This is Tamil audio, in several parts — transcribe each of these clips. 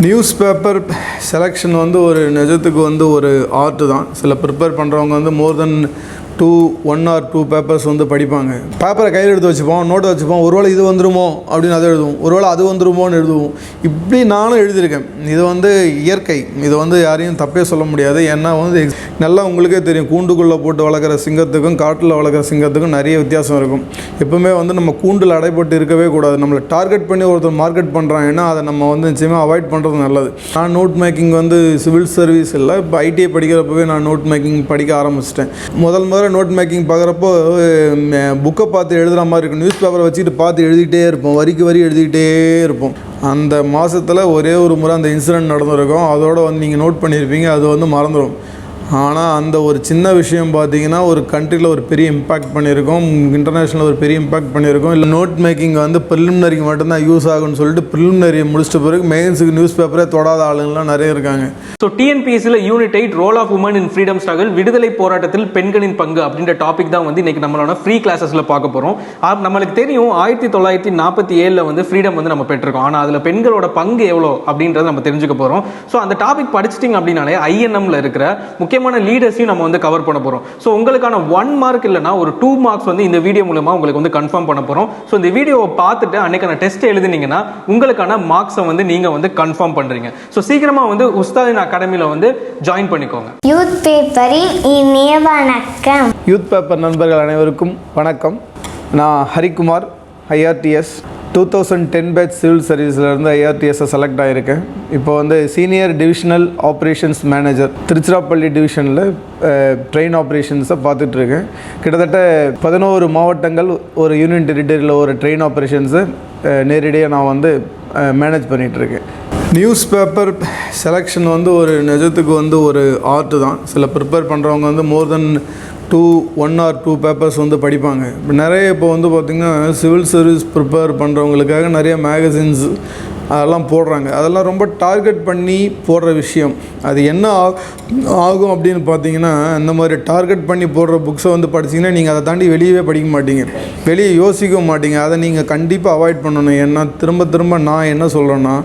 நியூஸ் பேப்பர் செலெக்ஷன் வந்து ஒரு நிஜத்துக்கு வந்து ஒரு ஆர்ட் தான். சில ப்ரிப்பேர் பண்ணுறவங்க வந்து மோர் தென் 1 or 2 பேப்பர்ஸ் வந்து படிப்பாங்க. பேப்பரை கையில் எடுத்து வச்சுப்போம், நோட்டை வச்சுப்போம், ஒருவேளை இது வந்துருமோ அப்படின்னு அதை எழுதுவோம், ஒருவேளை அது வந்துருமோன்னு எழுதுவோம். இப்படி நானும் எழுதியிருக்கேன். இது வந்து இயற்கை, இது வந்து யாரையும் தப்பே சொல்ல முடியாது. ஏன்னா வந்து நல்லா உங்களுக்கே தெரியும், கூண்டுக்குள்ளே போட்டு வளர்க்குற சிங்கத்துக்கும் காட்டில் வளர்க்குற சிங்கத்துக்கும் நிறைய வித்தியாசம் இருக்கும். எப்பவுமே வந்து நம்ம கூண்டில் அடைப்பட்டு இருக்கவே கூடாது. நம்மளை டார்கெட் பண்ணி ஒருத்தர் மார்க்கெட் பண்ணுறாங்கன்னா அதை நம்ம வந்து நிச்சயமாக அவாய்ட் பண்ணுறது நல்லது. நான் நோட் மேக்கிங் வந்து சிவில் சர்வீஸ் இல்லை, இப்போ ஐடிஐ படிக்கிறப்பவே நான் நோட் மேக்கிங் படிக்க ஆரம்பிச்சிட்டேன். முதல்ல நோட் மேக்கிங் பார்க்குறப்போ புக்கை பார்த்து எழுதுகிற மாதிரி இருக்கும். நியூஸ் பேப்பரை வச்சுக்கிட்டு பார்த்து எழுதிக்கிட்டே இருப்போம், வரிக்கு வரி எழுதிக்கிட்டே இருப்போம். அந்த மாதத்தில் ஒரே ஒரு முறை அந்த இன்சிடெண்ட் நடந்திருக்கும். அதோடு வந்து நீங்கள் நோட் பண்ணியிருப்பீங்க, அது வந்து மறந்துடும். ஆனால் அந்த ஒரு சின்ன விஷயம் பார்த்தீங்கன்னா ஒரு கண்ட்ரியில் ஒரு பெரிய இம்பேக்ட் பண்ணியிருக்கோம், இன்டர்நேஷ்னலில் ஒரு பெரிய இம்பேக்ட் பண்ணியிருக்கோம். இல்லை நோட் மேக்கிங் வந்து ப்ரிலிமினரிக்கு மட்டும்தான் யூஸ் ஆகும்னு சொல்லிட்டு ப்ரிலிமினரியை முடிச்சிட்ட பிறகு மெயின்ஸுக்கு நியூஸ் பேப்பரே தொடாத ஆளுங்கள்லாம் நிறைய இருக்காங்க. ஸோ டிஎன்பிஎஸ்சியில் unit 8 role of women in freedom struggle, விடுதலை போராட்டத்தில் பெண்களின் பங்கு அப்படின்ற டாபிக் தான் வந்து இன்னைக்கு நம்மளோட ஃப்ரீ கிளாஸஸில் பார்க்க போகிறோம். நம்மளுக்கு தெரியும் 1947 வந்து ஃப்ரீடம் வந்து நம்ம பெற்றிருக்கோம். ஆனால் அதில் பெண்களோட பங்கு எவ்வளோ அப்படின்றத நம்ம தெரிஞ்சுக்க போகிறோம். ஸோ அந்த டாபிக் படிச்சிட்டிங்க அப்படின்னாலே ஐஎன்எம்ல இருக்கிற முக்கியமான லீடர்ஸையும் நம்ம வந்து கவர் பண்ண போறோம். சோ உங்களுக்கான 1 மார்க் இல்லனா ஒரு 2 மார்க்ஸ் வந்து இந்த வீடியோ மூலமா உங்களுக்கு வந்து கன்ஃபார்ம் பண்ண போறோம். சோ இந்த வீடியோவை பார்த்துட்டு அன்னைக்கான டெஸ்ட் எழுதினீங்கன்னா உங்களுக்கான மார்க்ஸை வந்து நீங்க வந்து கன்ஃபார்ம் பண்றீங்க. சோ சீக்கிரமா வந்து உஸ்தாதின் அகாடமில வந்து ஜாயின் பண்ணிக்கோங்க. யூத் பேப்பரின் இனிய வணக்கம். யூத் பேப்பர் நண்பர்கள் அனைவருக்கும் வணக்கம். நான் ஹரிக்குமார், ஐஆர்டிஎஸ் 2010 பேட்ச் சிவில் சர்வீஸ்லேருந்து ஐஆர்டிஎஸ்ஸை செலக்ட் ஆகியிருக்கேன். இப்போ வந்து senior divisional operations manager Tiruchirappalli டிவிஷனில் ட்ரெயின் ஆப்ரேஷன்ஸை பார்த்துட்ருக்கேன். கிட்டத்தட்ட 11 மாவட்டங்கள், ஒரு யூனியன் டெரிட்டரியில் ஒரு ட்ரெயின் ஆப்ரேஷன்ஸை நேரடியாக நான் வந்து மேனேஜ் பண்ணிகிட்ருக்கேன். நியூஸ் பேப்பர் செலெக்ஷன் வந்து ஒரு நிஜத்துக்கு வந்து ஒரு ஆர்ட் தான். சில ப்ரிப்பேர் பண்ணுறவங்க வந்து மோர் தென் 1 or 2 பேப்பர்ஸ் வந்து படிப்பாங்க. இப்போ நிறைய இப்போ வந்து பார்த்திங்கன்னா சிவில் சர்வீஸ் ப்ரிப்பேர் பண்ணுறவங்களுக்காக நிறைய மேகசின்ஸ் அதெல்லாம் போடுறாங்க. அதெல்லாம் ரொம்ப டார்கெட் பண்ணி போடுற விஷயம். அது என்ன ஆகும் அப்படின்னு பார்த்தீங்கன்னா, இந்த மாதிரி டார்கெட் பண்ணி போடுற புக்ஸை வந்து படிச்சிங்கன்னா நீங்கள் அதை தாண்டி வெளியவே படிக்க மாட்டீங்க, வெளியே யோசிக்க மாட்டீங்க. அதை நீங்கள் கண்டிப்பாக அவாய்ட் பண்ணணும். ஏன்னா திரும்ப திரும்ப நான் என்ன சொல்கிறேன்னா,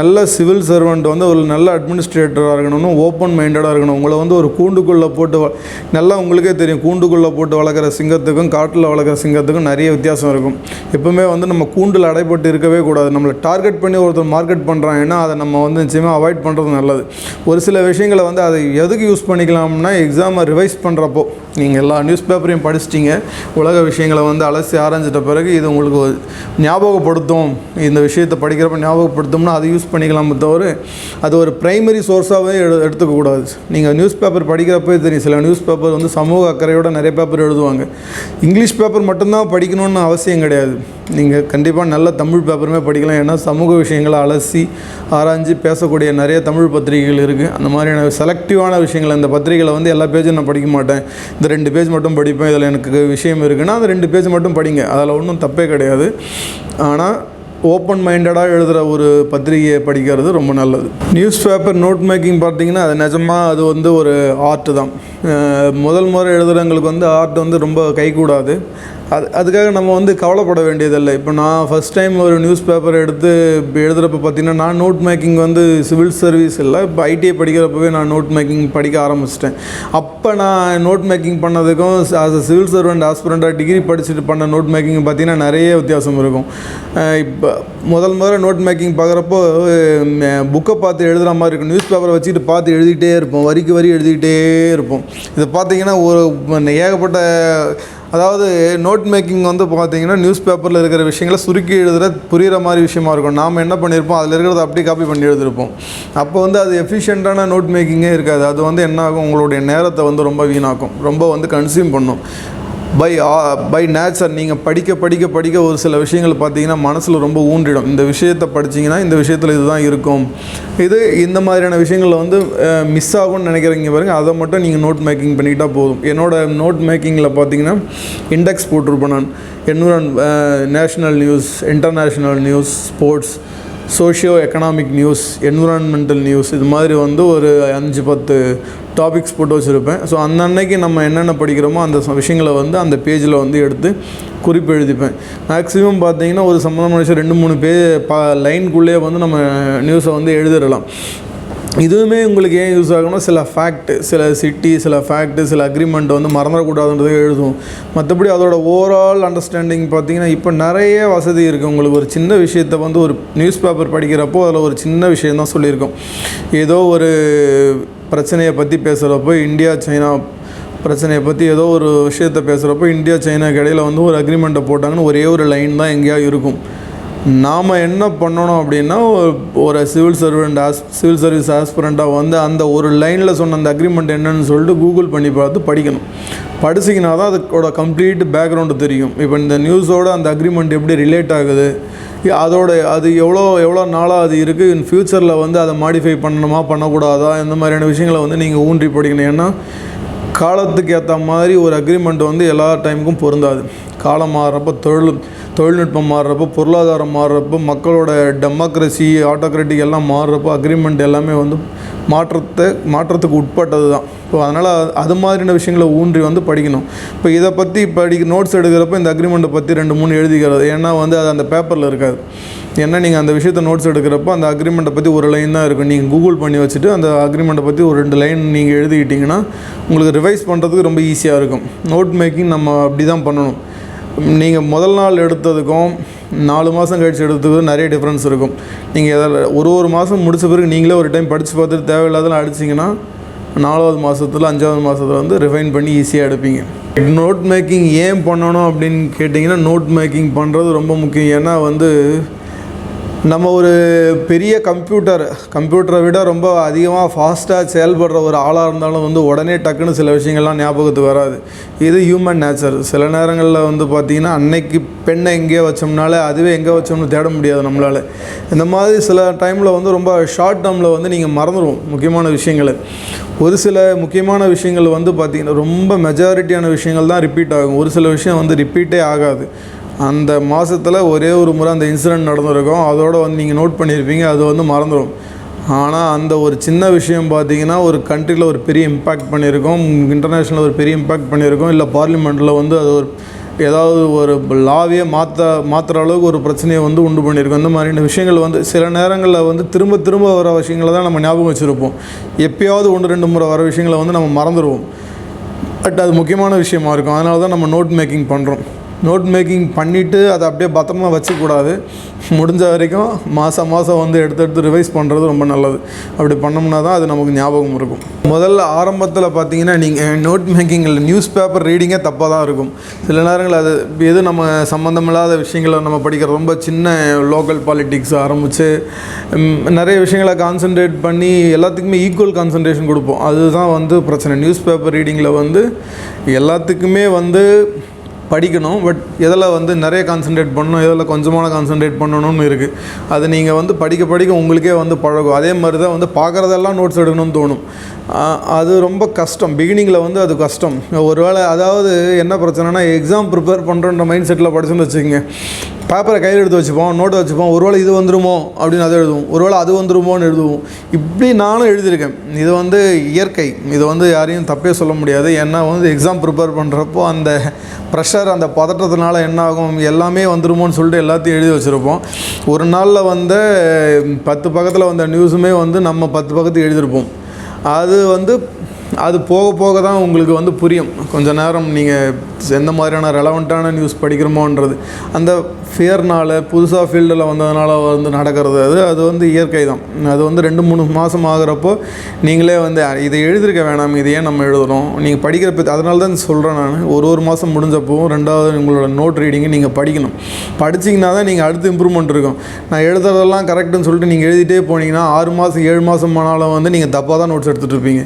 நல்ல சிவில் சர்வெண்ட் வந்து ஒரு நல்ல அட்மினிஸ்ட்ரேட்டராக இருக்கணும்னு ஓப்பன் மைண்டடாக இருக்கணும். உங்களை வந்து ஒரு கூண்டுக்குள்ளே போட்டு நல்லா உங்களுக்கே தெரியும், கூண்டுக்குள்ளே போட்டு வளர்க்குற சிங்கத்துக்கும் காட்டில் வளர்க்குற சிங்கத்துக்கும் நிறைய வித்தியாசம் இருக்கும். எப்பவுமே வந்து நம்ம கூண்டில் அடைப்பட்டு இருக்கவே கூடாது. நம்மளை டார்கெட் பண்ணி ஒருத்தர் மார்க்கெட் பண்ணுறாங்கன்னா அதை நம்ம வந்து நிச்சயமாக அவாய்ட் பண்ணுறது நல்லது. ஒரு சில விஷயங்களை வந்து அதை எதுக்கு யூஸ் பண்ணிக்கலாம்னா, எக்ஸாமை ரிவைஸ் பண்ணுறப்போ நீங்கள் எல்லா நியூஸ் பேப்பரையும் படிச்சிட்டிங்க, உலக விஷயங்களை வந்து அலசி ஆராய்ஞ்சிட்ட பிறகு இது உங்களுக்கு ஞாபகப்படுத்தும், இந்த விஷயத்தை படிக்கிறப்ப ஞாபகப்படுத்தும்னா அதை யூஸ் பண்ணிக்கலாமே தவிர அது ஒரு ப்ரைமரி சோர்ஸாகவே எடுத்துக்கக்கூடாது. நீங்கள் நியூஸ் பேப்பர் படிக்கிறப்பே தெரியும், சில நியூஸ் பேப்பர் வந்து சமூக அக்கறையோட நிறைய பேப்பர் எழுதுவாங்க. இங்கிலீஷ் பேப்பர் மட்டும்தான் படிக்கணும்னு அவசியம் கிடையாது. நீங்கள் கண்டிப்பாக நல்ல தமிழ் பேப்பருமே படிக்கலாம். ஏன்னா சமூக விஷயங்களை அலசி ஆராய்ஞ்சு பேசக்கூடிய நிறைய தமிழ் பத்திரிகைகள் இருக்குது. அந்த மாதிரியான செலக்டிவான விஷயங்கள், இந்த பத்திரிகைகளை வந்து எல்லா பேஜும் நான் படிக்க மாட்டேன், இந்த 2 பேஜ் மட்டும் படிப்பேன், இதில் எனக்கு விஷயம் இருக்குன்னா அந்த 2 பேஜ் மட்டும் படிங்க, அதில் ஒன்றும் தப்பே கிடையாது. ஆனால் ஓப்பன் மைண்டடாக எழுதுகிற ஒரு பத்திரிகையை படிக்கிறது ரொம்ப நல்லது. நியூஸ் பேப்பர் நோட் மேக்கிங் பார்த்திங்கன்னா அது நிஜமாக அது வந்து ஒரு ஆர்ட் தான். முதல் முறை எழுதுகிறவங்களுக்கு வந்து ஆர்ட் வந்து ரொம்ப கைகூடாது. அதுக்காக நம்ம வந்து கவலைப்பட வேண்டியதில்லை. இப்போ நான் ஃபஸ்ட் டைம் ஒரு நியூஸ் பேப்பர் எடுத்து எழுதுகிறப்ப பார்த்திங்கன்னா, நான் நோட் மேக்கிங் வந்து சிவில் சர்வீஸ் இல்லை, இப்போ ஐடிஐ படிக்கிறப்பவே நான் நோட் மேக்கிங் படிக்க ஆரம்பிச்சிட்டேன். அப்போ நான் நோட் மேக்கிங் பண்ணதுக்கும் ஆஸ் அ சிவில் சர்வெண்ட் ஆஸ்பிரண்டாக டிகிரி படிச்சுட்டு பண்ண நோட் மேக்கிங் பார்த்திங்கன்னா நிறைய வித்தியாசம் இருக்கும். இப்போ முதல் முறை நோட் மேக்கிங் பார்க்குறப்போ புக்கை பார்த்து எழுதுகிற மாதிரி இருக்கும். நியூஸ் பேப்பரை வச்சுக்கிட்டு பார்த்து எழுதிக்கிட்டே இருப்போம், வரிக்கு வரி எழுதிக்கிட்டே இருப்போம். இதை பார்த்திங்கன்னா ஒரு ஏகப்பட்ட, அதாவது நோட் மேக்கிங் வந்து பார்த்திங்கன்னா நியூஸ் பேப்பரில் இருக்கிற விஷயங்களை சுருக்கி எழுதுகிற புரிகிற மாதிரி விஷயமா இருக்கும். நாம் என்ன பண்ணியிருப்போம், அதில் இருக்கிறத அப்படியே காப்பி பண்ணி எழுதியிருப்போம். அப்போ வந்து அது எஃபிஷியண்ட்டான நோட் மேக்கிங்கே இருக்காது. அது வந்து என்ன ஆகும், உங்களுடைய நேரத்தை வந்து ரொம்ப வீணாக்கும், ரொம்ப வந்து கன்சியூம் பண்ணும். பை நேச்சர் நீங்கள் படிக்க ஒரு சில விஷயங்கள் பார்த்தீங்கன்னா மனசில் ரொம்ப ஊன்றிடும். இந்த விஷயத்தை படிச்சிங்கன்னா இந்த விஷயத்தில் இதுதான் இருக்கும், இது இந்த மாதிரியான விஷயங்களில் வந்து மிஸ் ஆகும்னு நினைக்கிறீங்க பாருங்கள், அதை மட்டும் நீங்கள் நோட் மேக்கிங் பண்ணிக்கிட்டால் போதும். என்னோடய நோட் மேக்கிங்கில் பார்த்தீங்கன்னா இண்டெக்ஸ் போட்டிருப்பேன் நான். National news, international news, sports, socio economic news, environmental news, இது மாதிரி வந்து ஒரு 5-10 டாபிக்ஸ் போட்டு வச்சுருப்பேன். ஸோ அன்னன்னைக்கு நம்ம என்னென்ன படிக்கிறோமோ அந்த விஷயங்களை வந்து அந்த பேஜில் வந்து எடுத்து குறிப்பு எழுதிப்பேன். மேக்ஸிமம் பார்த்தீங்கன்னா ஒரு சம்மந்தமான விஷயம் 2-3 லைனுக்குள்ளேயே வந்து நம்ம நியூஸை வந்து எழுதிடலாம். இதுவுமே உங்களுக்கு ஏன் யூஸ் ஆகும்னா சில ஃபேக்ட்டு, சில சிட்டி, சில ஃபேக்ட்டு, சில அக்ரிமெண்ட் வந்து மறந்துடக்கூடாதுன்றதை எழுதும். மற்றபடி அதோட ஓவரால் அண்டர்ஸ்டாண்டிங் பார்த்திங்கன்னா இப்போ நிறைய வசதி இருக்குது. உங்களுக்கு ஒரு சின்ன விஷயத்தை வந்து ஒரு நியூஸ் பேப்பர் படிக்கிறப்போ அதில் ஒரு சின்ன விஷயந்தான் சொல்லியிருக்கோம். ஏதோ ஒரு பிரச்சனையை பற்றி பேசுகிறப்போ இந்தியா சைனா பிரச்சனையை பற்றி ஏதோ ஒரு விஷயத்தை பேசுகிறப்போ இந்தியா சைனாக்கு இடையில் வந்து ஒரு அக்ரிமெண்ட்டை போட்டாங்கன்னு ஒரே ஒரு லைன் தான் எங்கேயா இருக்கும். நாம் என்ன பண்ணணும் அப்படின்னா ஒரு சிவில் சர்வீஸ் ஆஸ்பிரண்ட்டாக வந்து அந்த ஒரு லைனில் சொன்ன அந்த அக்ரிமெண்ட் என்னன்னு சொல்லிட்டு கூகுள் பண்ணி பார்த்து படிக்கணும். படிச்சிங்கன்னா தான் அதுக்கோட கம்ப்ளீட் பேக்ரவுண்டு தெரியும். இப்போ இந்த நியூஸோட அந்த அக்ரிமெண்ட் எப்படி ரிலேட் ஆகுது, அது எவ்வளோ நாளாக அது இருக்குது, இன் ஃப்யூச்சரில் வந்து அதை மாடிஃபை பண்ணணுமா பண்ணக்கூடாதா, இந்த மாதிரியான விஷயங்களை வந்து நீங்கள் ஊன்றி படிக்கணும். ஏன்னா காலத்துக்கு ஏற்ற மாதிரி ஒரு அக்ரிமெண்ட் வந்து எல்லா டைமுக்கும் பொருந்தாது. காலம் மாறுறப்போ, தொழில்நுட்பம் மாறுறப்போ, பொருளாதாரம் மாறுறப்போ, மக்களோட டெமோக்ரஸி, ஆட்டோக்ராட்டிக் எல்லாம் மாறுறப்போ அக்ரிமெண்ட் எல்லாமே வந்து மாற்றத்துக்கு உட்பட்டது தான். ஸோ அதனால் அது மாதிரியான விஷயங்களை ஊன்றி வந்து படிக்கணும். இப்போ இதை பற்றி நோட்ஸ் எடுக்கிறப்போ இந்த அக்ரிமெண்ட்டை பற்றி 2-3 எழுதிக்கிறது. ஏன்னா வந்து அது அந்த பேப்பரில் இருக்காது. ஏன்னா நீங்கள் அந்த விஷயத்தை நோட்ஸ் எடுக்கிறப்போ அந்த அக்ரிமெண்ட்டை பற்றி ஒரு லைன் தான் இருக்கும். நீங்கள் கூகுள் பண்ணி வச்சுட்டு அந்த அக்ரிமெண்ட்டை பற்றி ஒரு 2 லைன் நீங்கள் எழுதிக்கிட்டிங்கன்னா உங்களுக்கு ரிவைஸ் பண்ணுறதுக்கு ரொம்ப ஈஸியாக இருக்கும். நோட் மேக்கிங் நம்ம அப்படி தான் பண்ணணும். நீங்கள் முதல் நாள் எடுத்ததுக்கும் 4 மாதம் கழிச்சு எடுத்ததுக்கும் நிறைய டிஃப்ரென்ஸ் இருக்கும். நீங்கள் எதில் ஒரு மாதம் முடித்த பிறகு நீங்களே ஒரு டைம் படித்து பார்த்துட்டு தேவையில்லாதெல்லாம் அடிச்சிங்கன்னா 4வது மாதத்தில் 5வது மாதத்தில் வந்து ரிஃபைன் பண்ணி ஈஸியாக எடுப்பீங்க. நோட் மேக்கிங் ஏன் பண்ணணும் அப்படின்னு கேட்டிங்கன்னா, நோட் மேக்கிங் பண்ணுறது ரொம்ப முக்கியம். ஏன்னா வந்து நம்ம ஒரு பெரிய கம்ப்யூட்டரை விட ரொம்ப அதிகமாக ஃபாஸ்ட்டாக செயல்படுற ஒரு ஆளாக இருந்தாலும் வந்து உடனே டக்குன்னு சில விஷயங்கள்லாம் ஞாபகத்துக்கு வராது. இது ஹியூமன் நேச்சர். சில நேரங்களில் வந்து பார்த்திங்கன்னா அன்னைக்கு பெண்ணை எங்கேயோ வச்சோம்னால அதுவே எங்கே வச்சோம்னு தேட முடியாது நம்மளால். இந்த மாதிரி சில டைமில் வந்து ரொம்ப ஷார்ட் டேர்மில் வந்து நீங்கள் மறந்துடுவோம் முக்கியமான விஷயங்களை. ஒரு சில முக்கியமான விஷயங்கள் வந்து பார்த்திங்கன்னா ரொம்ப மெஜாரிட்டியான விஷயங்கள் தான் ரிப்பீட் ஆகும். ஒரு சில விஷயம் வந்து ரிப்பீட்டே ஆகாது. அந்த மாதத்தில் ஒரே ஒரு முறை அந்த இன்சிடெண்ட் நடந்திருக்கும், அதோடு வந்து நீங்கள் நோட் பண்ணியிருப்பீங்க, அது வந்து மறந்துடும். ஆனால் அந்த ஒரு சின்ன விஷயம் பார்த்திங்கன்னா ஒரு கண்ட்ரியில் ஒரு பெரிய இம்பேக்ட் பண்ணியிருக்கோம், இன்டர்நேஷ்னலில் ஒரு பெரிய இம்பேக்ட் பண்ணியிருக்கோம், இல்லை பார்லிமெண்ட்டில் வந்து அது ஏதாவது ஒரு லாவையே மாற்றுற அளவுக்கு ஒரு பிரச்சனையை வந்து உண்டு பண்ணியிருக்கோம். இந்த மாதிரியான விஷயங்கள் வந்து சில நேரங்களில் வந்து திரும்ப வர விஷயங்களை தான் நம்ம ஞாபகம் வச்சுருப்போம். எப்போயாவது 1-2 முறை வர விஷயங்களை வந்து நம்ம மறந்துடுவோம். பட் அது முக்கியமான விஷயமா இருக்கும். அதனால தான் நம்ம நோட் மேக்கிங் பண்ணுறோம். நோட் மேக்கிங் பண்ணிவிட்டு அதை அப்படியே பத்திரமா வச்சுக்கூடாது. முடிஞ்ச வரைக்கும் மாதம் வந்து எடுத்து ரிவைஸ் பண்ணுறது ரொம்ப நல்லது. அப்படி பண்ணோம்னா தான் அது நமக்கு ஞாபகம் இருக்கும். முதல்ல ஆரம்பத்தில் பார்த்தீங்கன்னா நீங்கள் நோட் மேக்கிங்கில் நியூஸ் பேப்பர் ரீடிங்கே தப்பாக தான் இருக்கும். சில நேரங்கள் அது எது நம்ம சம்மந்தமில்லாத விஷயங்களை நம்ம படிக்கிற ரொம்ப சின்ன லோக்கல் பாலிட்டிக்ஸ் ஆரம்பித்து நிறைய விஷயங்களை கான்சன்ட்ரேட் பண்ணி எல்லாத்துக்குமே ஈக்குவல் கான்சன்ட்ரேஷன் கொடுப்போம். அதுதான் வந்து பிரச்சனை. நியூஸ் பேப்பர் ரீடிங்கில் வந்து எல்லாத்துக்குமே வந்து படிக்கணும், பட் எதில் வந்து நிறைய கான்சன்ட்ரேட் பண்ணணும், எதில் கொஞ்சமான கான்சன்ட்ரேட் பண்ணணும்னு இருக்குது. அது நீங்கள் வந்து படிக்க உங்களுக்கே வந்து பழகும். அதே மாதிரி தான் வந்து பார்க்குறதெல்லாம் நோட்ஸ் எடுக்கணும்னு தோணும். அது ரொம்ப கஷ்டம். பிகினிங்கில் வந்து அது கஷ்டம். ஒருவேளை அதாவது என்ன பிரச்சனைனா, எக்ஸாம் ப்ரிப்பேர் பண்ணுறன்ற மைண்ட் செட்டில் படிச்சுன்னு வச்சுக்கோங்க, பேப்பரை கையில் எடுத்து வச்சுப்போம், நோட்டை வச்சுப்போம், ஒருவேளை இது வந்துருமோ அப்படின்னு அதை எழுதுவோம், ஒருவேளை அது வந்துருமோன்னு எழுதுவோம். இப்படி நானும் எழுதியிருக்கேன். இது வந்து இயற்கை. இது வந்து யாரையும் தப்பே சொல்ல முடியாது. ஏன்னா வந்து எக்ஸாம் ப்ரிப்பேர் பண்ணுறப்போ அந்த ப்ரெஷர், அந்த பதட்டத்தினால என்ன ஆகும், எல்லாமே வந்துருமோன்னு சொல்லிட்டு எல்லாத்தையும் எழுதி வச்சுருப்போம். ஒரு நாளில் வந்து 10 பக்கத்தில் வந்த நியூஸுமே வந்து நம்ம 10 பக்கத்துக்கு எழுதியிருப்போம். அது போக தான் உங்களுக்கு வந்து புரியும். கொஞ்சம் நேரம் நீங்கள் எந்த மாதிரியான ரெலவெண்ட்டான நியூஸ் படிக்கிறோமோன்றது அந்த ஃபியர்னால், புதுசாக ஃபீல்டில் வந்ததுனால வந்து நடக்கிறது. அது வந்து இயற்கை தான். அது வந்து 2-3 மாதம் ஆகிறப்போ நீங்களே வந்து இதை எழுதியிருக்க வேணாம், இதை ஏன் நம்ம எழுதுகிறோம், நீங்கள் படிக்கிறப்ப. அதனால தான் சொல்கிறேன் நான், ஒரு மாதம் முடிஞ்சப்போவும் 2வது உங்களோட நோட் ரீடிங்கை நீங்கள் படிக்கணும். படிச்சிங்கன்னா தான் நீங்கள் அடுத்து இம்ப்ரூவ்மெண்ட் இருக்கும். நான் எழுதுறதெல்லாம் கரெக்டுன்னு சொல்லிட்டு நீங்கள் எழுதிட்டே போனீங்கன்னா 6 மாதம் 7 மாதம் ஆனாலும் வந்து நீங்கள் தப்பாக தான் நோட்ஸ் எடுத்துகிட்டு இருப்பீங்க.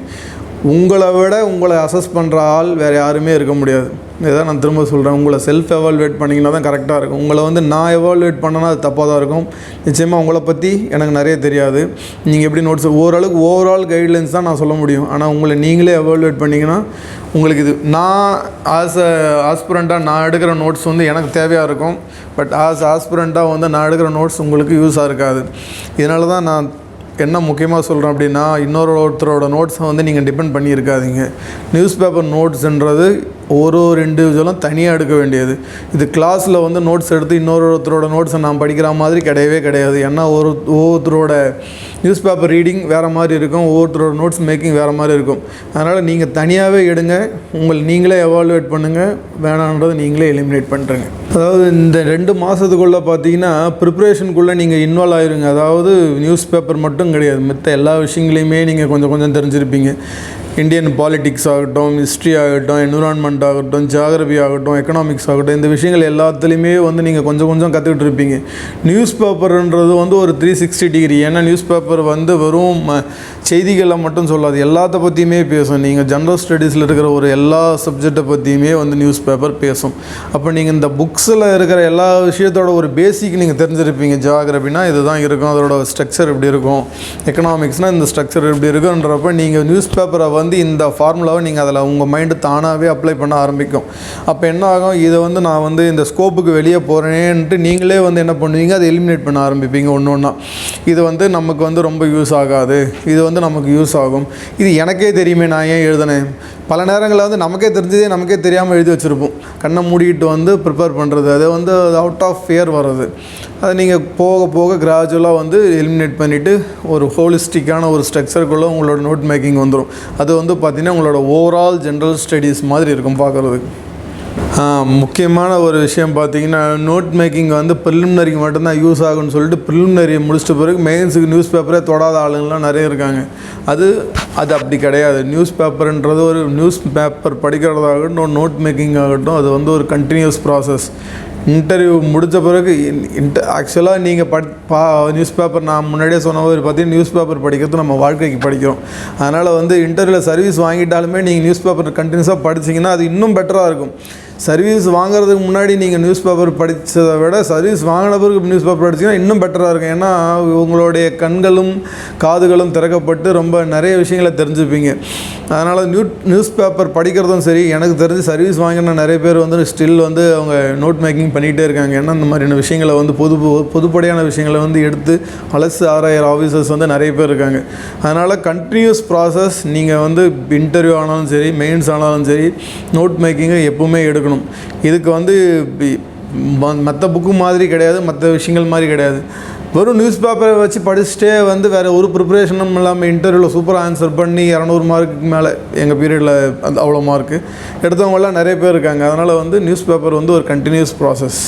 உங்களை விட உங்களை அசஸ் பண்ணுற ஆள் வேறு யாருமே இருக்க முடியாது. இதான் நான் திரும்ப சொல்கிறேன். உங்களை செல்ஃப் எவால்வேட் பண்ணிங்கன்னா தான் கரெக்டாக இருக்கும். உங்களை வந்து நான் எவால்வேட் பண்ணனா அது தப்பாக தான் இருக்கும். நிச்சயமாக உங்களை பற்றி எனக்கு நிறைய தெரியாது. நீங்கள் எப்படி நோட்ஸ் ஓரளவுக்கு ஓவரால் கைட்லைன்ஸ் தான் நான் சொல்ல முடியும். ஆனால் உங்களை நீங்களே எவால்வேட் பண்ணிங்கன்னா உங்களுக்கு இது நான் ஆஸ்பிரண்ட்டாக நான் எடுக்கிற நோட்ஸ் வந்து எனக்கு தேவையாக இருக்கும். பட் ஆஸ்பிரண்ட்டாக வந்து நான் எடுக்கிற நோட்ஸ் உங்களுக்கு யூஸாக இருக்காது. இதனால தான் நான் என்ன முக்கியமாக சொல்கிறேன் அப்படின்னா, ஒருத்தரோட நோட்ஸை வந்து நீங்கள் டிபெண்ட் பண்ணியிருக்காதீங்க. நியூஸ் பேப்பர் நோட்ஸுன்றது ஒரு இண்டிவிஜுவலும் தனியாக எடுக்க வேண்டியது. இது கிளாஸில் வந்து நோட்ஸ் எடுத்து இன்னொருத்தரோட நோட்ஸை நான் படிக்கிற மாதிரி கிடையவே கிடையாது. ஏன்னா ஒவ்வொருத்தரோட நியூஸ் பேப்பர் ரீடிங் வேறு மாதிரி இருக்கும், ஒவ்வொருத்தரோட நோட்ஸ் மேக்கிங் வேறு மாதிரி இருக்கும். அதனால் நீங்கள் தனியாகவே எடுங்க, நீங்களே எவாலுவேட் பண்ணுங்கள், வேணான்றதை நீங்களே எலிமினேட் பண்ணுறங்க. அதாவது இந்த 2 மாதத்துக்குள்ளே பார்த்தீங்கன்னா ப்ரிப்ரேஷனுக்குள்ளே நீங்கள் இன்வால்வ் ஆகிருங்க. அதாவது நியூஸ் பேப்பர் மட்டும் கிடையாது, மற்ற எல்லா விஷயங்களையுமே நீங்கள் கொஞ்சம் கொஞ்சம் தெரிஞ்சிருப்பீங்க. இந்தியன் பாலிட்டிக்ஸ் ஆகட்டும், ஹிஸ்ட்ரி ஆகட்டும், என்விரான்மெண்ட் ஆகட்டும், ஜியாகிரபி ஆகட்டும், எக்கனாமிக்ஸ் ஆகட்டும், இந்த விஷயங்கள் எல்லாத்துலேயுமே வந்து நீங்கள் கொஞ்சம் கொஞ்சம் கற்றுக்கிட்டு இருப்பீங்க. நியூஸ் பேப்பர்ன்றது வந்து ஒரு 360 டிகிரி. ஏன்னா நியூஸ் பேப்பர் வந்து வெறும் செய்திகளை மட்டும் சொல்லாது, எல்லாத்த பற்றியுமே பேசும். நீங்கள் ஜென்ரல் ஸ்டடீஸில் இருக்கிற ஒரு எல்லா சப்ஜெக்டை பற்றியுமே வந்து நியூஸ் பேப்பர் பேசும். அப்போ நீங்கள் இந்த புக்ஸில் இருக்கிற எல்லா விஷயத்தோட ஒரு பேசிக் நீங்கள் தெரிஞ்சிருப்பீங்க. ஜியாகிரபினா இதுதான் இருக்கும், அதோட ஸ்ட்ரக்சர் எப்படி இருக்கும், எக்கனாமிக்ஸ்னால் இந்த ஸ்ட்ரக்சர் எப்படி இருக்குன்றப்ப நீங்கள் நியூஸ் பேப்பரை வந்து இந்த ஃபார்முலாவை நீங்கள் அதில் உங்கள் மைண்டு தானாகவே அப்ளை பண்ண ஆரம்பிக்கும். அப்போ என்ன ஆகும், இதை வந்து நான் வந்து இந்த ஸ்கோப்புக்கு வெளியே போகிறேன்ட்டு நீங்களே வந்து என்ன பண்ணுவீங்க, அதை எலிமினேட் பண்ண ஆரம்பிப்பீங்க ஒன்று ஒன்றா. இது வந்து நமக்கு வந்து ரொம்ப யூஸ் ஆகாது, இது வந்து நமக்கு யூஸ் ஆகும், இது எனக்கே தெரியுமே நான் ஏன் எழுதினேன். பல நேரங்களில் வந்து நமக்கே தெரிஞ்சதே நமக்கே தெரியாமல் எழுதி வச்சுருப்போம். கண்ணை மூடிட்டு வந்து ப்ரிப்பேர் பண்ணுறது, அது வந்து அவுட் ஆஃப் ஃபியர் வர்றது. அதை நீங்கள் போக போக கிராஜுவலாக வந்து எலிமினேட் பண்ணிவிட்டு ஒரு ஹோலிஸ்டிக்கான ஒரு ஸ்ட்ரக்சருக்குள்ளே உங்களோட நோட் மேக்கிங் வந்துடும். அது வந்து பார்த்திங்கன்னா உங்களோட ஓவரால் ஜென்ரல் ஸ்டடீஸ் மாதிரி இருக்கும் பார்க்குறதுக்கு. முக்கியமான ஒரு விஷயம் பார்த்திங்கன்னா, நோட் மேக்கிங் வந்து ப்ரிலிமினரிக்கு மட்டும்தான் யூஸ் ஆகும்னு சொல்லிட்டு ப்ரிலிமினரியை முடிச்சிட்ட பிறகு மெயின்ஸுக்கு நியூஸ் பேப்பரே தொடாத ஆளுங்கள்லாம் நிறைய இருக்காங்க. அது அப்படி கிடையாது. நியூஸ் பேப்பர்ன்றது ஒரு நியூஸ் பேப்பர் படிக்கிறதாகட்டும், நோட் மேக்கிங் ஆகட்டும், அது வந்து ஒரு கண்டினியூஸ் ப்ராசஸ். இன்டர்வியூ முடித்த பிறகு ஆக்சுவலாக நீங்கள் நியூஸ் பேப்பர் நான் முன்னாடியே சொன்ன மாதிரி பார்த்தீங்கன்னா நியூஸ் பேப்பர் படிக்கிறது நம்ம வாழ்க்கைக்கு படிக்கிறோம். அதனால் வந்து இன்டர்வியூவில் சர்வீஸ் வாங்கிட்டாலுமே நீங்கள் நியூஸ் பேப்பர் கண்டினியூஸாக படிச்சிங்கன்னா அது இன்னும் பெட்டராக இருக்கும். சர்வீஸ் வாங்குறதுக்கு முன்னாடி நீங்கள் நியூஸ் பேப்பர் படித்ததை விட சர்வீஸ் வாங்கின பிறகு நியூஸ் பேப்பர் படிச்சிங்கன்னா இன்னும் பெட்டராக இருக்கும். ஏன்னா உங்களுடைய கண்களும் காதுகளும் திறக்கப்பட்டு ரொம்ப நிறைய விஷயங்களை தெரிஞ்சுப்பீங்க. அதனால் நியூஸ் பேப்பர் படிக்கிறதும் சரி, எனக்கு தெரிஞ்சு சர்வீஸ் வாங்கின நிறைய பேர் வந்து ஸ்டில் வந்து அவங்க நோட் மேக்கிங் பண்ணிகிட்டே இருக்காங்க. ஏன்னா இந்த மாதிரியான விஷயங்களை வந்து பொதுப்படையான விஷயங்களை வந்து எடுத்து அலசு ஆராயிற ஆஃபீஸர்ஸ் வந்து நிறைய பேர் இருக்காங்க. அதனால் கண்டினியூஸ் ப்ராசஸ். நீங்கள் வந்து இன்டர்வியூ ஆனாலும் சரி, மெயின்ஸ் ஆனாலும் சரி, நோட் மேக்கிங்கை எப்பவுமே எடுக்கணும். இதுக்கு வந்து மற்ற புக்கு மாதிரி கிடையாது, மற்ற விஷயங்கள் மாதிரி கிடையாது. வெறும் நியூஸ் பேப்பரை வச்சு படிச்சுட்டே வந்து வேறு ஒரு ப்ரிப்பரேஷனும் இல்லாமல் இன்டர்வியூவில் சூப்பராக ஆன்சர் பண்ணி 200 மார்க்குக்கு மேலே எங்கள் பீரியடில் அந்த அவ்வளோ மார்க்கு எடுத்தவங்களாம் நிறைய பேர் இருக்காங்க. அதனால் வந்து நியூஸ் பேப்பர் வந்து ஒரு கண்டினியூஸ் ப்ராசஸ்.